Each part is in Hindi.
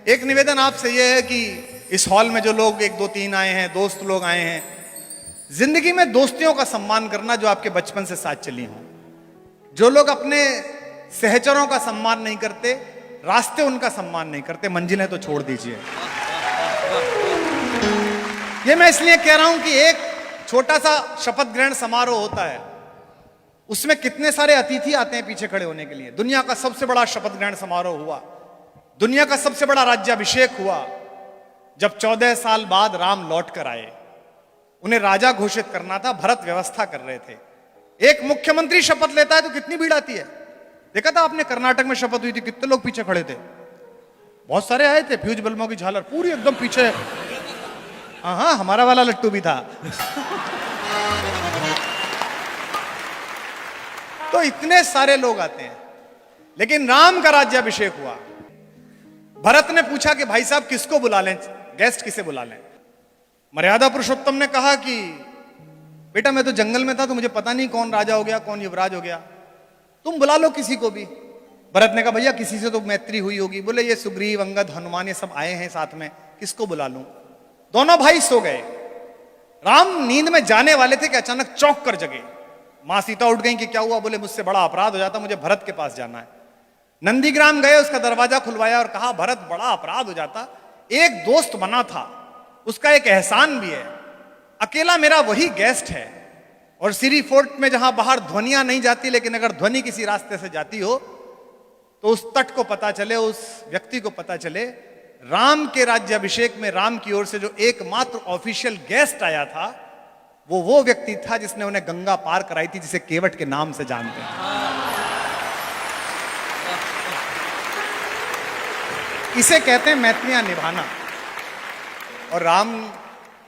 एक निवेदन आपसे यह है कि इस हॉल में जो लोग 1 2 3 आए हैं, दोस्त लोग आए हैं, जिंदगी में दोस्तियों का सम्मान करना जो आपके बचपन से साथ चली हों। जो लोग अपने सहचरों का सम्मान नहीं करते, रास्ते उनका सम्मान नहीं करते, मंजिलें तो छोड़ दीजिए। ये मैं इसलिए कह रहा हूं कि एक छोटा सा शपथ ग्रहण समारोह होता है, उसमें कितने सारे अतिथि आते हैं पीछे खड़े होने के लिए। दुनिया का सबसे बड़ा शपथ ग्रहण समारोह हुआ, दुनिया का सबसे बड़ा राज्याभिषेक हुआ, जब 14 साल बाद राम लौट कर आए। उन्हें राजा घोषित करना था, भरत व्यवस्था कर रहे थे। एक मुख्यमंत्री शपथ लेता है तो कितनी भीड़ आती है। देखा था आपने, कर्नाटक में शपथ हुई थी, कितने लोग पीछे खड़े थे, बहुत सारे आए थे, फ्यूज बल्बों की झालर पूरी एकदम पीछे। हाँ, हमारा वाला लट्टू भी था। तो इतने सारे लोग आते हैं, लेकिन राम का राज्याभिषेक हुआ। भरत ने पूछा कि भाई साहब किसको बुला लें, गेस्ट किसे बुला लें। मर्यादा पुरुषोत्तम ने कहा कि बेटा मैं तो जंगल में था, तो मुझे पता नहीं कौन राजा हो गया कौन युवराज हो गया, तुम बुला लो किसी को भी। भरत ने कहा भैया किसी से तो मैत्री हुई होगी। बोले ये सुग्रीव, अंगद, हनुमान ये सब आए हैं साथ में, किसको बुला लूं। दोनों भाई सो गए। राम नींद में जाने वाले थे कि अचानक चौंक कर जगे। मां सीता उठ गई कि क्या हुआ। बोले मुझसे बड़ा अपराध हो जाता, मुझे भरत के पास जाना है। नंदीग्राम गए, उसका दरवाजा खुलवाया और कहा भरत बड़ा अपराध हो जाता, एक दोस्त बना था, उसका एक एहसान भी है, अकेला मेरा वही गेस्ट है। और सीरी फोर्ट में जहां बाहर ध्वनियां नहीं जाती, लेकिन अगर ध्वनि किसी रास्ते से जाती हो तो उस तट को पता चले, उस व्यक्ति को पता चले। राम के राज्याभिषेक में राम की ओर से जो एकमात्र ऑफिशियल गेस्ट आया था, वो व्यक्ति था जिसने उन्हें गंगा पार कराई थी, जिसे केवट के नाम से जानते हैं। इसे कहते हैं मैत्रियां निभाना। और राम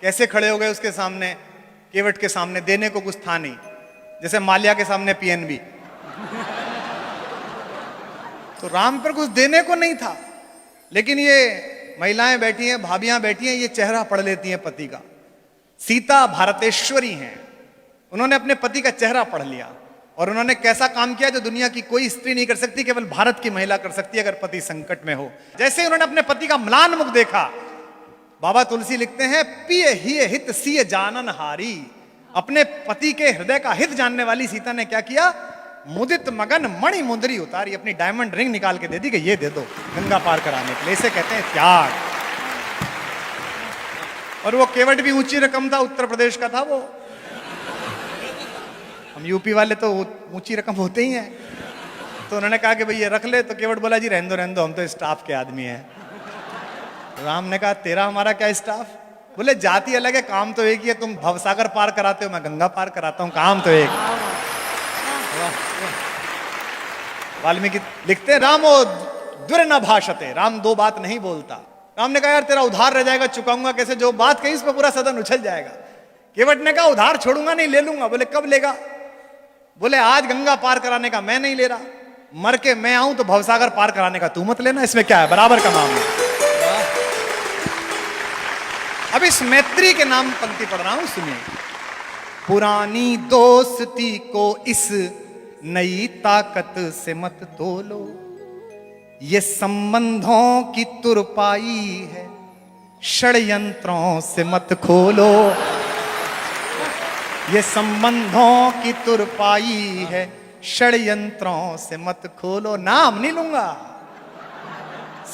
कैसे खड़े हो गए उसके सामने, केवट के सामने। देने को कुछ था नहीं, जैसे माल्या के सामने पीएनबी। तो राम पर कुछ देने को नहीं था, लेकिन ये महिलाएं बैठी हैं, भाभियां बैठी हैं, ये चेहरा पढ़ लेती हैं पति का। सीता भारतेश्वरी हैं, उन्होंने अपने पति का चेहरा पढ़ लिया। और उन्होंने कैसा काम किया जो दुनिया की कोई स्त्री नहीं कर सकती, केवल भारत की महिला कर सकती है अगर पति संकट में हो। जैसे ही उन्होंने अपने पति का म्लान मुख देखा, बाबा तुलसी लिखते हैं पिय ही हित सिय जानन हारी। अपने पति के हृदय का हित जानने वाली सीता ने क्या किया, मुदित मगन मणि मुंदरी उतारी, अपनी डायमंड रिंग निकाल के दे दी कि ये दे दो गंगा पार कराने के लिए। इसे कहते हैं त्याग। और वो केवट भी ऊंची रकम था, उत्तर प्रदेश का था वो। हम यूपी वाले तो ऊंची रकम होते ही हैं। तो उन्होंने कहा कि भाई ये रख ले, तो केवट बोला जी रहने दो, हम तो स्टाफ के आदमी हैं। राम ने कहा तेरा हमारा क्या स्टाफ। बोले जाति अलग है, काम तो एक ही है, तुम भवसागर पार कराते हो, मैं गंगा पार कराता हूं, काम तो एक। वाल्मीकि लिखते हैं रामो दुर न भाषते, राम दो बात नहीं बोलता। राम ने कहा यार तेरा उधार रह जाएगा, चुकाऊंगा कैसे, जो बात कही उस पर पूरा सदन उछल जाएगा। केवट ने कहा उधार छोड़ूंगा नहीं, ले लूंगा। बोले कब लेगा। बोले आज गंगा पार कराने का मैं नहीं ले रहा, मर के मैं आऊं तो भवसागर पार कराने का तू मत लेना, इसमें क्या है, बराबर का मामला। अब इस मैत्री के नाम पंक्ति पढ़ रहा हूं, सुनिए। पुरानी दोस्ती को इस नई ताकत से मत तोलो, ये संबंधों की तुरपाई है, षड्यंत्रों से मत खोलो। ये संबंधों की तुरपाई है, षड्यंत्रों से मत खोलो। नाम नहीं लूंगा,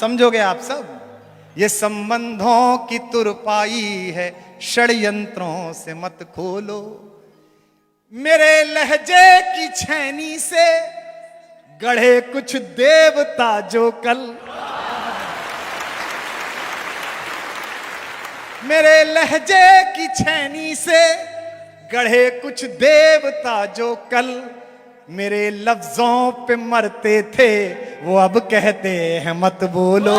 समझोगे आप सब। ये संबंधों की तुरपाई है, षड्यंत्रों से मत खोलो। मेरे लहजे की छैनी से गढ़े कुछ देवता जो कल, मेरे लहजे की छैनी से गढ़े कुछ देवता जो कल, मेरे लफ्जों पे मरते थे वो अब कहते हैं मत बोलो।